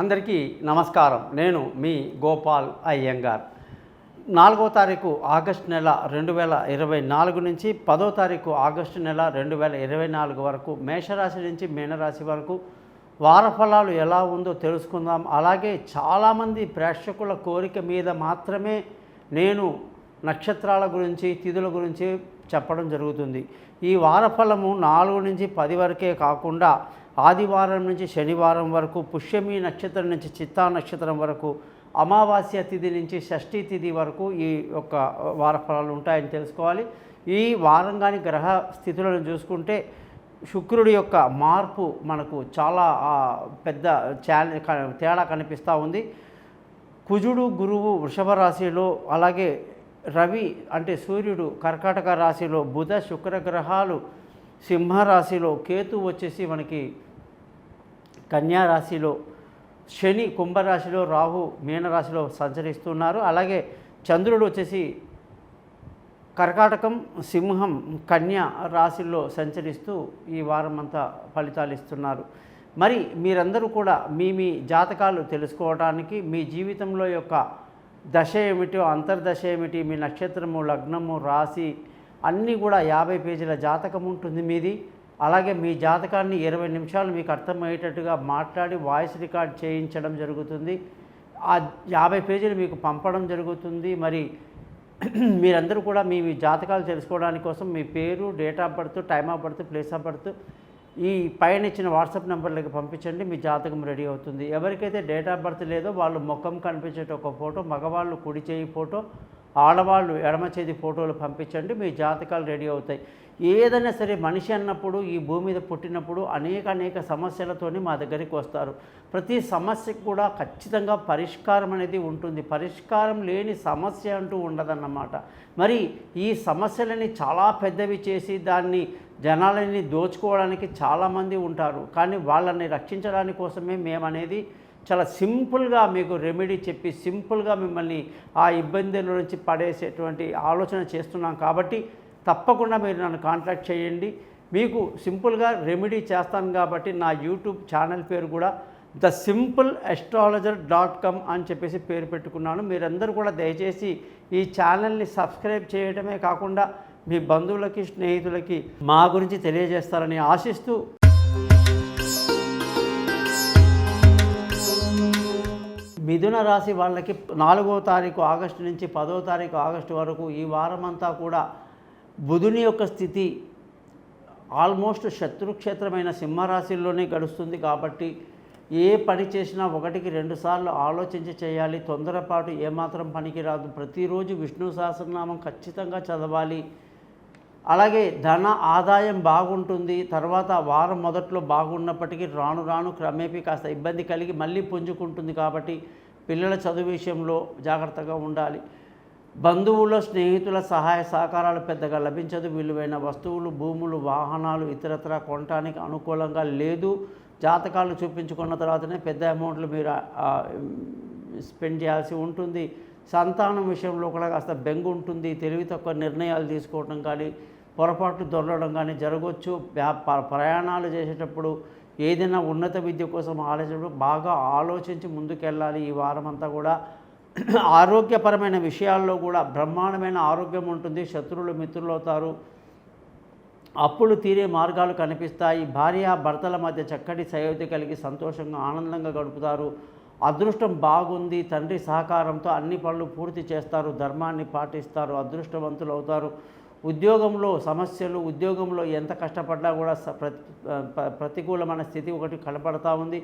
అందరికీ నమస్కారం. నేను మీ గోపాల్ అయ్యంగార్. 4వ తారీఖు ఆగస్టు నెల 2024 నుంచి 10వ తారీఖు ఆగస్టు నెల 2024 వరకు మేషరాశి నుంచి మీనరాశి వరకు వారఫలాలు ఎలా ఉందో తెలుసుకుందాం. అలాగే చాలామంది ప్రేక్షకుల కోరిక మీద మాత్రమే నేను నక్షత్రాల గురించి, తిథుల గురించి చెప్పడం జరుగుతుంది. ఈ వారఫలము 4 నుంచి 10 వరకే కాకుండా ఆదివారం నుంచి శనివారం వరకు, పుష్యమి నక్షత్రం నుంచి చిత్తా నక్షత్రం వరకు, అమావాస్య తిథి నుంచి షష్ఠీ తిథి వరకు ఈ యొక్క వారఫలాలు ఉంటాయని తెలుసుకోవాలి. ఈ వారం కానీ గ్రహ స్థితులను చూసుకుంటే శుక్రుడి యొక్క మార్పు మనకు చాలా పెద్ద తేడా కనిపిస్తూ ఉంది. కుజుడు, గురువు వృషభ రాశిలో, అలాగే రవి అంటే సూర్యుడు కర్కాటక రాశిలో, బుధ శుక్ర గ్రహాలు సింహరాశిలో, కేతు వచ్చేసి మనకి కన్యా రాశిలో, శని కుంభరాశిలో, రాహు మీనరాశిలో సంచరిస్తున్నారు. అలాగే చంద్రుడు వచ్చేసి కర్కాటకం, సింహం, కన్యా రాశిలో సంచరిస్తూ ఈ వారం అంతా ఫలితాలు ఇస్తున్నారు. మరి మీరందరూ కూడా మీ జాతకాలు తెలుసుకోవడానికి, మీ జీవితంలో యొక్క దశ ఏమిటో, అంతర్దశ ఏమిటి, మీ నక్షత్రము, లగ్నము, రాశి అన్నీ కూడా 50 పేజీల జాతకం ఉంటుంది మీది. అలాగే మీ జాతకాన్ని 20 నిమిషాలు మీకు అర్థమయ్యేటట్టుగా మాట్లాడి వాయిస్ రికార్డ్ చేయించడం జరుగుతుంది. ఆ 50 పేజీలు మీకు పంపడం జరుగుతుంది. మరి మీరందరూ కూడా మీ జాతకాలు తెలుసుకోవడానికి కోసం మీ పేరు, date of birth, time of birth, place of birth ఈ పైన ఇచ్చిన వాట్సాప్ నెంబర్లకి పంపించండి. మీ జాతకం రెడీ అవుతుంది. ఎవరికైతే డేట్ ఆఫ్ బర్త్ లేదో వాళ్ళు ముఖం కనిపించేట ఒక ఫోటో, మగవాళ్ళు కుడి చేయి ఫోటో, ఆడవాళ్ళు ఎడమ చేతి ఫోటోలు పంపించండి. మీ జాతకాలు రెడీ అవుతాయి. ఏదైనా సరే మనిషి అన్నప్పుడు, ఈ భూమి మీద పుట్టినప్పుడు అనేక సమస్యలతోని మా దగ్గరికి వస్తారు. ప్రతి సమస్యకు కూడా ఖచ్చితంగా పరిష్కారం అనేది ఉంటుంది. పరిష్కారం లేని సమస్య అంటూ ఉండదన్నమాట. మరి ఈ సమస్యలని చాలా పెద్దవి చేసి దాన్ని జనాలని దోచుకోవడానికి చాలామంది ఉంటారు. కానీ వాళ్ళని రక్షించడానికి కోసమే మేమనేది చాలా సింపుల్గా మీకు రెమెడీ చెప్పి సింపుల్గా మిమ్మల్ని ఆ ఇబ్బందుల నుంచి పడేసేటువంటి ఆలోచన చేస్తున్నాం. కాబట్టి తప్పకుండా మీరు నన్ను కాంటాక్ట్ చేయండి. మీకు సింపుల్గా రెమెడీ చేస్తాను. కాబట్టి నా యూట్యూబ్ ఛానల్ పేరు కూడా thesimple.astrologer.com అని చెప్పేసి పేరు పెట్టుకున్నాను. మీరందరూ కూడా దయచేసి ఈ ఛానల్ని సబ్స్క్రైబ్ చేయడమే కాకుండా మీ బంధువులకి, స్నేహితులకి మా గురించి తెలియజేస్తారని ఆశిస్తూ, మిథున రాశి వాళ్ళకి 4వ తారీఖు ఆగస్టు నుంచి 10వ తారీఖు ఆగస్టు వరకు ఈ వారమంతా కూడా బుధుని యొక్క స్థితి ఆల్మోస్ట్ శత్రుక్షేత్రమైన సింహరాశిలోనే గడుస్తుంది. కాబట్టి ఏ పని చేసినా 1కి 2 సార్లు ఆలోచించి చేయాలి. తొందరపాటు ఏమాత్రం పనికిరాదు. ప్రతిరోజు విష్ణు సహస్రనామం ఖచ్చితంగా చదవాలి. అలాగే ధన ఆదాయం బాగుంటుంది. తర్వాత వారం మొదట్లో బాగున్నప్పటికీ రాను రాను క్రమేపీ కాస్త ఇబ్బంది కలిగి మళ్ళీ పుంజుకుంటుంది. కాబట్టి పిల్లల చదువు విషయంలో జాగ్రత్తగా ఉండాలి. బంధువుల, స్నేహితుల సహాయ సహకారాలు పెద్దగా లభించదు. విలువైన వస్తువులు, భూములు, వాహనాలు ఇతరత్ర కొనడానికి అనుకూలంగా లేదు. జాతకాలు చూపించుకున్న తర్వాతనే పెద్ద అమౌంట్లు మీరు స్పెండ్ చేయాల్సి ఉంటుంది. సంతానం విషయంలో కూడా కాస్త బెంగు ఉంటుంది. తెలివి తక్కువ నిర్ణయాలు తీసుకోవడం కానీ, పొరపాట్లు దొరలడం కానీ జరగవచ్చు. ప్రయాణాలు చేసేటప్పుడు, ఏదైనా ఉన్నత విద్య కోసం ఆలోచించడం బాగా ఆలోచించి ముందుకెళ్ళాలి. ఈ వారం అంతా కూడా ఆరోగ్యపరమైన విషయాల్లో కూడా బ్రహ్మాండమైన ఆరోగ్యం ఉంటుంది. శత్రువులు మిత్రులు అవుతారు. అప్పులు తీరే మార్గాలు కనిపిస్తాయి. భార్య భర్తల మధ్య చక్కటి సయోధ్య కలిగి సంతోషంగా ఆనందంగా గడుపుతారు. అదృష్టం బాగుంది. తండ్రి సహకారంతో అన్ని పనులు పూర్తి చేస్తారు. ధర్మాన్ని పాటిస్తారు. అదృష్టవంతులు అవుతారు. ఉద్యోగంలో సమస్యలు, ఉద్యోగంలో ఎంత కష్టపడ్డా కూడా ప్రతికూలమైన స్థితి ఒకటి కనపడతా ఉంది.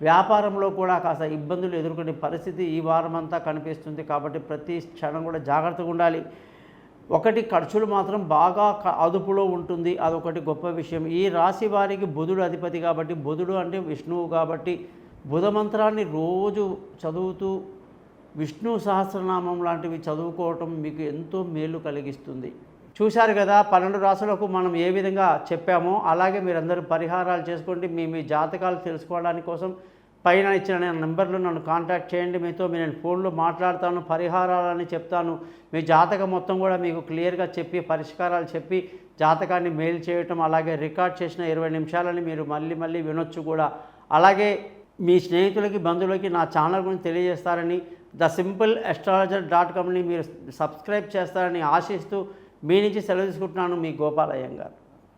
వ్యాపారంలో కూడా కాస్త ఇబ్బందులు ఎదుర్కొనే పరిస్థితి ఈ వారం అంతా కనిపిస్తుంది. కాబట్టి ప్రతి క్షణం కూడా జాగ్రత్తగా ఉండాలి. ఒకటి ఖర్చులు మాత్రం బాగా అదుపులో ఉంటుంది. అదొకటి గొప్ప విషయం. ఈ రాశి వారికి బుధుడు అధిపతి కాబట్టి, బుధుడు అంటే విష్ణువు కాబట్టి బుధ మంత్రాన్ని రోజు చదువుతూ విష్ణు సహస్రనామం లాంటివి చదువుకోవటం మీకు ఎంతో మేలు కలిగిస్తుంది. చూశారు కదా 12 రాశులకు మనం ఏ విధంగా చెప్పామో అలాగే మీరందరూ పరిహారాలు చేసుకోండి. మీ జాతకాలు తెలుసుకోవడానికి కోసం పైన ఇచ్చిన నెంబర్లు నన్ను కాంటాక్ట్ చేయండి. మీతో నేను ఫోన్లో మాట్లాడతాను, పరిహారాలని చెప్తాను. మీ జాతకం మొత్తం కూడా మీకు క్లియర్గా చెప్పి పరిష్కారాలు చెప్పి జాతకాన్ని మెయిల్ చేయటం, అలాగే రికార్డ్ చేసిన 20 నిమిషాలని మీరు మళ్ళీ వినొచ్చు కూడా. అలాగే మీ స్నేహితులకి బంధువులకి నా ఛానల్ గురించి తెలియజేస్తారని, thesimpleastrologer.comని మీరు సబ్స్క్రైబ్ చేస్తారని ఆశిస్తూ మీ నుంచి సెలవు తీసుకుంటున్నాను. మీ గోపాల్ అయ్యంగార్.